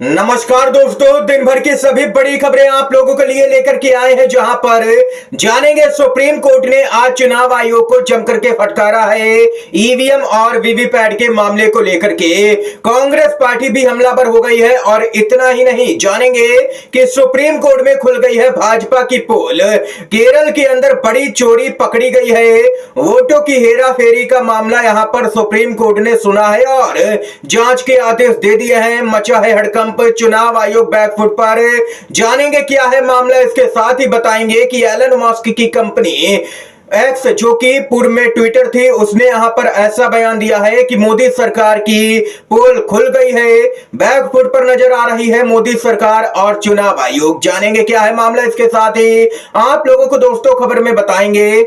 नमस्कार दोस्तों, दिन भर की सभी बड़ी खबरें आप लोगों के लिए लेकर के आए हैं, जहां पर जानेंगे सुप्रीम कोर्ट ने आज चुनाव आयोग को जमकर के फटकारा है। ईवीएम और वीवीपैट के मामले को लेकर के कांग्रेस पार्टी भी हमलावर हो गई है। और इतना ही नहीं, जानेंगे कि सुप्रीम कोर्ट में खुल गई है भाजपा की पोल। केरल के अंदर बड़ी चोरी पकड़ी गई है। वोटों की हेरा फेरी का मामला यहां पर सुप्रीम कोर्ट ने सुना है और जांच के आदेश दे दिए हैं। मचा है हड़कंप, चुनाव आयोग बैकफुट पर। जानेंगे क्या है मामला, इसके साथ ही बताएंगे कि एलन मस्क की कंपनी एक्स, जो कि पूर्व में ट्विटर थी, उसने यहां पर ऐसा बयान दिया है कि मोदी सरकार की पोल खुल गई है, बैकफुट पर नजर आ रही है मोदी सरकार और चुनाव आयोग। जानेंगे क्या है मामला, इसके साथ ही आप लोगों को दोस्तों खबर में बताएंगे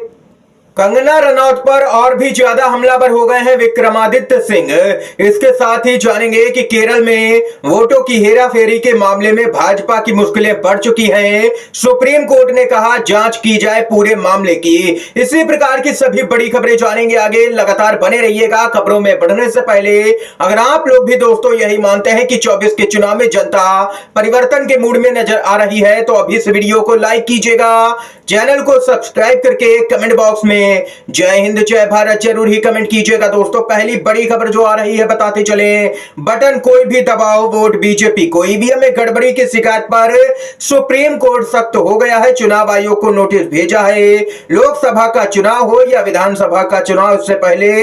कंगना रनौत पर और भी ज्यादा हमलावर हो गए हैं विक्रमादित्य सिंह। इसके साथ ही जानेंगे कि केरल में वोटों की हेराफेरी के मामले में भाजपा की मुश्किलें बढ़ चुकी हैं। सुप्रीम कोर्ट ने कहा जांच की जाए पूरे मामले की। इसी प्रकार की सभी बड़ी खबरें जानेंगे आगे। लगातार बने रहिएगा। खबरों में बढ़ने से पहले अगर आप लोग भी दोस्तों यही मानते हैं कि 24 के चुनाव में जनता परिवर्तन के मूड में नजर आ रही है, तो अभी इस वीडियो को लाइक कीजिएगा, चैनल को सब्सक्राइब करके कमेंट बॉक्स में जय हिंद जय भारत जरूर ही कमेंट कीजिएगा। दोस्तों पहली बड़ी खबर जो आ रही है बताते चले, बटन कोई भी दबाओ वोट बीजेपी को। ईवीएम में गड़बड़ी की शिकायत पर सुप्रीम कोर्ट सख्त हो गया है। चुनाव आयोग को नोटिस भेजा है। लोकसभा का चुनाव हो या विधानसभा का चुनाव, इससे पहले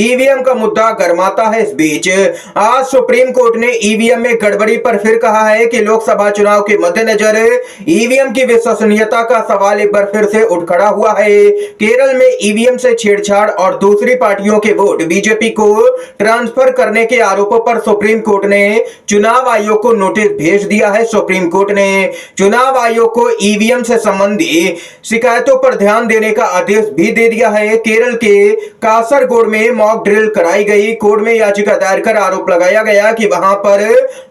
ईवीएम का मुद्दा गर्माता है। इस बीच आज सुप्रीम कोर्ट ने ईवीएम में गड़बड़ी पर फिर कहा है कि लोकसभा चुनाव के मद्देनजर ईवीएम की विश्वसनीयता का सवाल एक बार फिर से उठ खड़ा हुआ है। केरल में ईवीएम से छेड़छाड़ और दूसरी पार्टियों के वोट बीजेपी को ट्रांसफर करने के आरोपों पर सुप्रीम कोर्ट ने चुनाव आयोग को नोटिस भेज दिया है। सुप्रीम कोर्ट ने चुनाव आयोग को ईवीएम से संबंधित शिकायतों पर ध्यान देने का आदेश भी दे दिया है। केरल के कासरगोड में मॉक ड्रिल कराई गई। कोर्ट में याचिका दायर कर आरोप लगाया गया कि वहां पर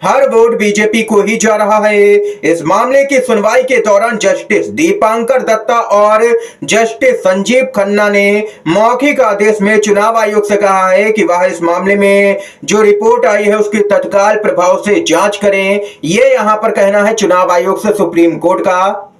हर वोट बीजेपी को ही जा रहा है। इस मामले की सुनवाई के दौरान जस्टिस दीपांकर दत्ता और जस्टिस संजीव खन्ना ने मौखिक आदेश में चुनाव आयोग से कहा है कि वह इस मामले में जो रिपोर्ट आई है उसकी तत्काल प्रभाव से जांच करें। यह यहां पर कहना है चुनाव आयोग से सुप्रीम कोर्ट का।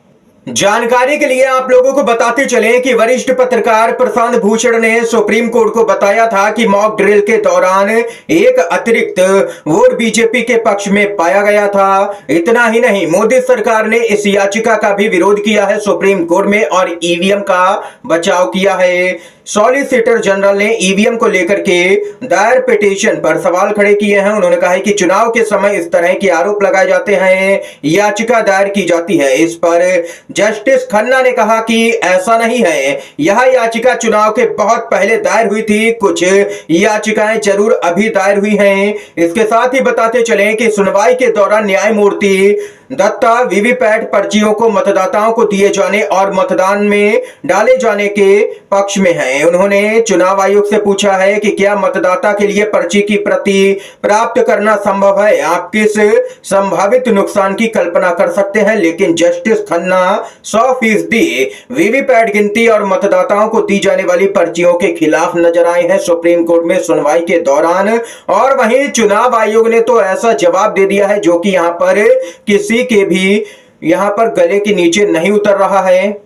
जानकारी के लिए आप लोगों को बताते चलें कि वरिष्ठ पत्रकार प्रशांत भूषण ने सुप्रीम कोर्ट को बताया था कि मॉक ड्रिल के दौरान एक अतिरिक्त वोट बीजेपी के पक्ष में पाया गया था। इतना ही नहीं, मोदी सरकार ने इस याचिका का भी विरोध किया है सुप्रीम कोर्ट में और ईवीएम का बचाव किया है। सॉलिसिटर जनरल ने ईवीएम को लेकर के दायर पिटीशन पर सवाल खड़े किए हैं। उन्होंने कहा है कि चुनाव के समय इस तरह के आरोप लगाए जाते हैं, याचिका दायर की जाती है। इस पर जस्टिस खन्ना ने कहा कि ऐसा नहीं है, यह याचिका चुनाव के बहुत पहले दायर हुई थी। कुछ याचिकाएं जरूर अभी दायर हुई हैं। इसके साथ ही बताते चलें कि सुनवाई के दौरान न्यायमूर्ति दत्ता वीवीपैट पर्चियों को मतदाताओं को दिए जाने और मतदान में डाले जाने के पक्ष में हैं। उन्होंने चुनाव आयोग से पूछा है कि क्या मतदाता के लिए पर्ची की प्रति प्राप्त करना संभव है। आप किस संभावित नुकसान की कल्पना कर सकते हैं। लेकिन जस्टिस खन्ना 100% वीवीपैट गिनती और मतदाताओं को दी जाने वाली पर्चियों के खिलाफ नजर आए हैं सुप्रीम कोर्ट में सुनवाई के दौरान। और वहीं चुनाव आयोग ने तो ऐसा जवाब दे दिया है जो कि यहां पर किसी के भी यहां पर गले के नीचे नहीं उतर रहा है।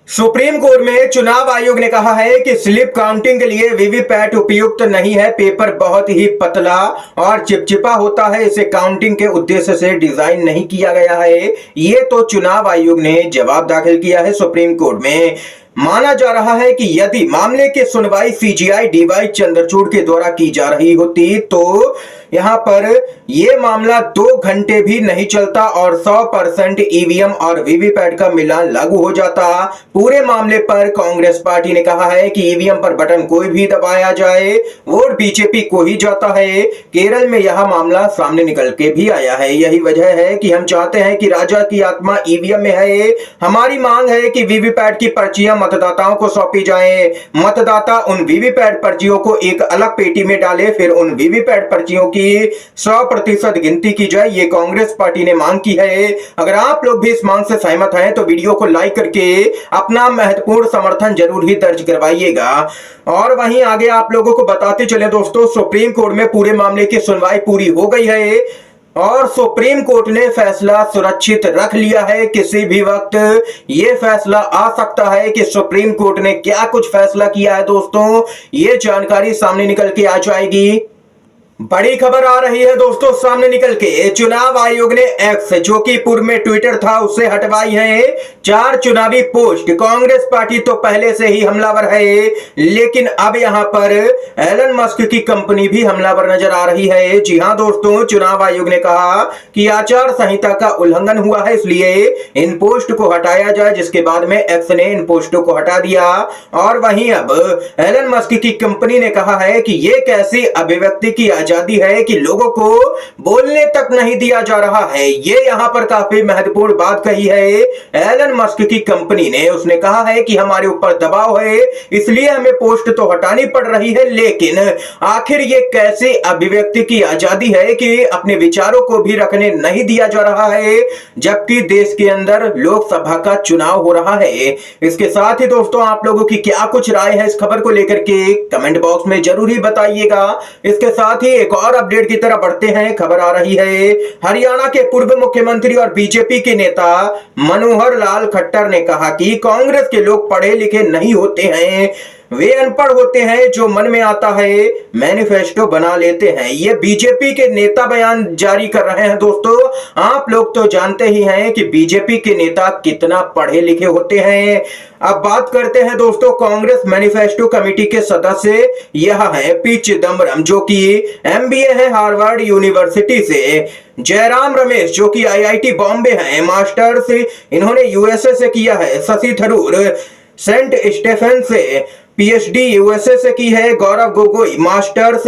सुप्रीम कोर्ट में चुनाव आयोग ने कहा है कि स्लिप काउंटिंग के लिए वीवीपैट उपयुक्त नहीं है। पेपर बहुत ही पतला और चिपचिपा होता है, इसे काउंटिंग के उद्देश्य से डिजाइन नहीं किया गया है। ये तो चुनाव आयोग ने जवाब दाखिल किया है सुप्रीम कोर्ट में। माना जा रहा है कि यदि मामले की सुनवाई सीजीआई डीवाई चंद्रचूड़ के द्वारा की जा रही होती तो यहां पर यह मामला 2 घंटे भी नहीं चलता और 100% ईवीएम और वीवीपैट का मिलान लागू हो जाता। पूरे मामले पर कांग्रेस पार्टी ने कहा है कि ईवीएम पर बटन कोई भी दबाया जाए, वोट बीजेपी को ही जाता है। केरल में यह मामला सामने निकल के भी आया है। यही वजह है कि हम चाहते हैं कि राजा की आत्मा ईवीएम में है। हमारी मांग है कि वीवीपैट की पर्चियां मतदाताओं को सौंपी जाएं। मतदाता उन वीवीपैट पर्चियों को एक अलग पेटी में डाले, फिर उन वीवीपैट पर्चियों की 100% गिनती की जाए। ये कांग्रेस पार्टी ने मांग की है। अगर आप लोग भी इस मांग से सहमत हैं तो वीडियो को लाइक करके अपना महत्वपूर्ण समर्थन जरूर ही दर्ज करवाइएगा। और वहीं आगे आप लोगों को बताते चले दोस्तों, सुप्रीम कोर्ट में पूरे मामले की सुनवाई पूरी हो गई है। और सुप्रीम कोर्ट ने फैसला सुरक्षित रख लिया है। किसी भी वक्त ये फैसला आ सकता है कि सुप्रीम कोर्ट ने क्या कुछ फैसला किया है दोस्तों, ये जानकारी सामने निकल के आ जाएगी। बड़ी खबर आ रही है दोस्तों सामने निकल के, चुनाव आयोग ने एक्स जो कि पूर्व में ट्विटर था उससे हटवाई है 4 चुनावी पोस्ट। कांग्रेस पार्टी तो पहले से ही हमलावर है, लेकिन अब यहां पर एलन मस्क की कंपनी भी हमलावर नजर आ रही है। जी हां दोस्तों, चुनाव आयोग ने कहा कि आचार संहिता का उल्लंघन हुआ है, इसलिए इन पोस्ट को हटाया जाए, जिसके बाद में एक्स ने इन पोस्टों को हटा दिया। और वहीं अब एलन मस्क की कंपनी ने कहा है कि यह कैसी अभिव्यक्ति की आजादी है कि लोगों को बोलने तक नहीं दिया जा रहा है। ये यहां पर काफी महत्वपूर्ण बात कही है एलन मस्क की कंपनी ने। उसने कहा है कि हमारे ऊपर दबाव है, इसलिए हमें पोस्ट तो हटानी पड़ रही है, लेकिन आखिर ये कैसी अभिव्यक्ति की आजादी है कि अपने विचारों को भी रखने नहीं दिया जा रहा है, जबकि देश के अंदर लोकसभा का चुनाव हो रहा है। इसके साथ ही दोस्तों, आप लोगों की क्या कुछ राय है इस खबर को लेकर के कमेंट बॉक्स में जरूर ही बताइएगा। इसके साथ ही एक और अपडेट की तरफ बढ़ते हैं। खबर आ रही है हरियाणा के पूर्व मुख्यमंत्री और बीजेपी के नेता मनोहर लाल खट्टर ने कहा कि कांग्रेस के लोग पढ़े लिखे नहीं होते हैं, वे अनपढ़ होते हैं, जो मन में आता है मैनिफेस्टो बना लेते हैं। ये बीजेपी के नेता बयान जारी कर रहे हैं। दोस्तों, आप लोग तो जानते ही हैं कि बीजेपी के नेता कितना पढ़े लिखे होते हैं। अब बात करते हैं दोस्तों कांग्रेस मैनिफेस्टो कमेटी के सदस्य, यह है पी चिदम्बरम जो कि एमबीए है हार्वर्ड यूनिवर्सिटी से, जयराम रमेश जो कि आईआईटी बॉम्बे है, मास्टर्स इन्होंने यूएसए से किया है, शशि थरूर सेंट स्टेफन से पीएचडी यूएसए से की है, Gaurav Gogoi masters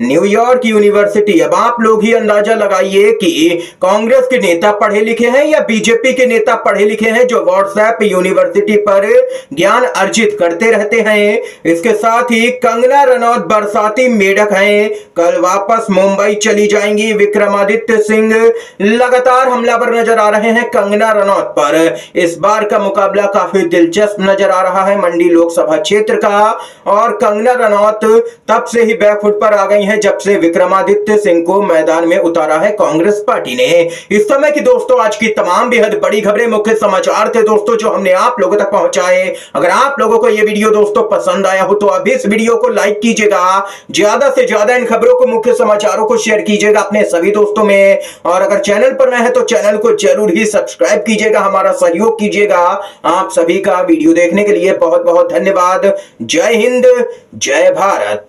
New York university. अब आप लोग ही अंदाजा लगाइए कि कांग्रेस के नेता पढ़े लिखे हैं या बीजेपी के नेता पढ़े लिखे हैं जो व्हाट्सएप यूनिवर्सिटी पर ज्ञान अर्जित करते रहते हैं। इसके साथ ही कंगना रनौत बरसाती मेढक हैं, कल वापस मुंबई चली जाएंगी। विक्रमादित्य सिंह लगातार हमलावर नजर आ रहे हैं कंगना रनौत पर। इस बार का मुकाबला काफी दिलचस्प नजर आ रहा है मंडी लोकसभा क्षेत्र का, और कंगना रनौत तब से ही बैकफुट पर आ गई हैं जब से विक्रमादित्य सिंह को मैदान में उतारा है कांग्रेस पार्टी ने। इस समय की दोस्तों आज की तमाम बेहद बड़ी खबरें, मुख्य समाचार थे दोस्तों जो हमने आप लोगों तक पहुंचाए। अगर आप लोगों को यह वीडियो दोस्तों पसंद आया हो तो अभी इस वीडियो को लाइक कीजिएगा, ज्यादा से ज्यादा इन खबरों को, मुख्य समाचारों को शेयर कीजिएगा अपने सभी दोस्तों में, और अगर चैनल पर नए हैं तो चैनल को जरूर ही सब्सक्राइब कीजिएगा, हमारा सहयोग कीजिएगा। आप सभी का वीडियो देखने के लिए बहुत बहुत धन्यवाद। जय हिंद, जय भारत।